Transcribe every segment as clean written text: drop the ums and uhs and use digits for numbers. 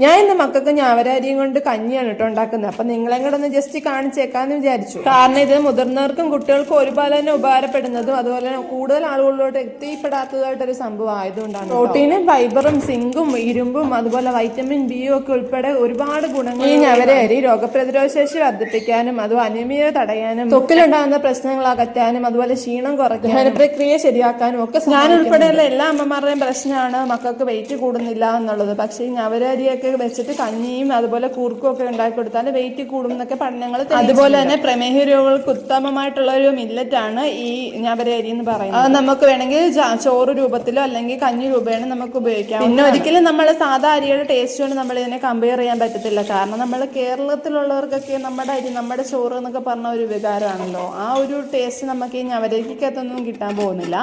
ഞാൻ ഇന്ന് മക്കൾക്ക് ഞാവരരിയും കൊണ്ട് കഞ്ഞിയാണ് കേട്ടോ ഉണ്ടാക്കുന്നത്. അപ്പൊ നിങ്ങളെ കൂടെ ഒന്ന് ജസ്റ്റ് കാണിച്ചേക്കാന്ന് വിചാരിച്ചു. കാരണം ഇത് മുതിർന്നവർക്കും കുട്ടികൾക്കും ഒരുപോലെ തന്നെ ഉപകാരപ്പെടുന്നതും അതുപോലെ തന്നെ കൂടുതൽ ആളുകളിലോട്ട് എത്തിപ്പെടാത്തതായിട്ടൊരു സംഭവം ആയതുകൊണ്ടാണ്. പ്രോട്ടീനും ഫൈബറും സിങ്കും ഇരുമ്പും അതുപോലെ വൈറ്റമിൻ ബിയും ഒക്കെ ഉൾപ്പെടെ ഒരുപാട് ഗുണങ്ങൾ ഈ ഞവരരി രോഗപ്രതിരോധ ശേഷി വർദ്ധിപ്പിക്കാനും അതും അനീമിയ തടയാനും തൊക്കിലുണ്ടാകുന്ന പ്രശ്നങ്ങൾ അകറ്റാനും അതുപോലെ ക്ഷീണം കുറയ്ക്കാനും പ്രക്രിയ ശരിയാക്കാനും ഒക്കെ ഞാൻ ഉൾപ്പെടെയുള്ള എല്ലാ അമ്മമാരുടെയും പ്രശ്നമാണ് മക്കൾക്ക് വെയിറ്റ് കൂടുന്നില്ല എന്നുള്ളത്. പക്ഷേ ഈ ഞവരരിയൊക്കെ വെച്ചിട്ട് കഞ്ഞിയും അതുപോലെ കൂർക്കും ഒക്കെ ഉണ്ടാക്കി കൊടുത്താൽ വെയിറ്റ് കൂടും എന്നൊക്കെ പഠനങ്ങൾ. അതുപോലെ തന്നെ പ്രമേഹ രോഗികൾക്ക് ഉത്തമമായിട്ടുള്ള ഒരു മില്ലറ്റ് ആണ് ഈ ഞവരരി എന്ന് പറയുന്നത്. അത് നമുക്ക് വേണമെങ്കിൽ ചോറ് രൂപത്തിലോ അല്ലെങ്കിൽ കഞ്ഞി രൂപേണ നമുക്ക് ഉപയോഗിക്കാം. പിന്നെ ഒരിക്കലും നമ്മൾ സാധാ അരിയുടെ ടേസ്റ്റ് കൊണ്ട് നമ്മൾ ഇതിനെ കമ്പയർ ചെയ്യാൻ പറ്റത്തില്ല. കാരണം നമ്മൾ കേരളത്തിലുള്ളവർക്കൊക്കെ നമ്മുടെ അരി നമ്മുടെ ചോറ് എന്നൊക്കെ പറഞ്ഞ ഒരു വികാരമാണല്ലോ. ആ ഒരു ടേസ്റ്റ് നമുക്ക് ഈ ഞവരരിക്കകത്തൊന്നും കിട്ടാൻ പോകുന്നില്ല.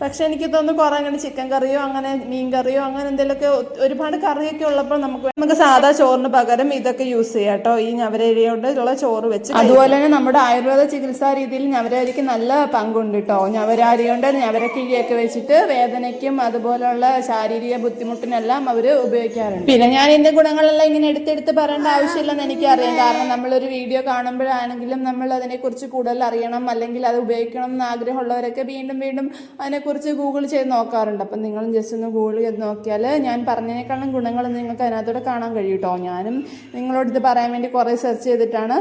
പക്ഷെ എനിക്ക് തോന്നുന്നു കുറെ അങ്ങനെ ചിക്കൻ കറിയോ അങ്ങനെ മീൻ കറിയോ അങ്ങനെ എന്തെങ്കിലുമൊക്കെ ഒരുപാട് കറിയൊക്കെ ഉള്ളപ്പോൾ നമുക്ക് സാധാ ചോറിന് പകരം ഇതൊക്കെ യൂസ് ചെയ്യാം കേട്ടോ. ഈ ഞവരരിയോണ്ടുള്ള ചോറ് വെച്ച് അതുപോലെ തന്നെ നമ്മുടെ ആയുർവേദ ചികിത്സാ രീതിയിൽ ഞവരരിക്ക് നല്ല പങ്കുണ്ട് കേട്ടോ. ഞവരരി കൊണ്ട് ഞവരക്കിഴിയൊക്കെ വെച്ചിട്ട് വേദനയ്ക്കും അതുപോലുള്ള ശാരീരിക ബുദ്ധിമുട്ടിനെല്ലാം അവർ ഉപയോഗിക്കാറുണ്ട്. പിന്നെ ഞാൻ ഇതിന്റെ ഗുണങ്ങളെല്ലാം ഇങ്ങനെ എടുത്തെടുത്ത് പറയേണ്ട ആവശ്യമില്ലെന്ന് എനിക്കറിയാം. കാരണം നമ്മളൊരു വീഡിയോ കാണുമ്പോഴാണെങ്കിലും നമ്മൾ അതിനെക്കുറിച്ച് കൂടുതൽ അറിയണം അല്ലെങ്കിൽ അത് ഉപയോഗിക്കണം എന്ന് ആഗ്രഹമുള്ളവരൊക്കെ വീണ്ടും വീണ്ടും അതിനെക്കുറിച്ച് ഗൂഗിൾ ചെയ്ത് നോക്കാറുണ്ട്. അപ്പം നിങ്ങളും ജസ്റ്റ് ഒന്ന് ഗൂഗിൾ ചെയ്ത് നോക്കിയാൽ ഞാൻ പറഞ്ഞതിനേക്കാളും ഗുണങ്ങൾ നിങ്ങൾക്ക് അതിനകത്തൂടെ കാണാൻ കഴിയും കേട്ടോ. ഞാനും നിങ്ങളോട് ഇത് പറയാൻ വേണ്ടി കുറേ സെർച്ച് ചെയ്തിട്ടാണ്.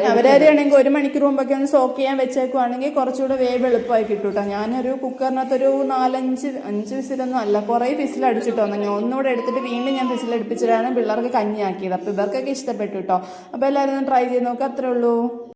അവരാണെങ്കിൽ 1 മണിക്കൂർ മുമ്പൊക്കെ ഒന്ന് സോക്ക് ചെയ്യാൻ വെച്ചേക്കുവാണെങ്കിൽ കുറച്ചുകൂടെ വേവ് എളുപ്പമായി കിട്ടും കേട്ടോ. ഞാനൊരു കുക്കറിനകത്തൊരു 4-5 വിസിലൊന്നും അല്ല, കുറേ വിസിലടിച്ചിട്ടോ. ഞാൻ ഒന്നുകൂടെ എടുത്തിട്ട് വീണ്ടും ഞാൻ വിസിലടിപ്പിച്ചിട്ടാണ് പിള്ളേർക്ക് കഞ്ഞിയാക്കിയത്. അപ്പോൾ ഇവർക്കൊക്കെ ഇഷ്ടപ്പെട്ടു കേട്ടോ. അപ്പോൾ എല്ലാവരും ഒന്ന് ട്രൈ ചെയ്ത് നോക്കുക. അത്രേ ഉള്ളൂ.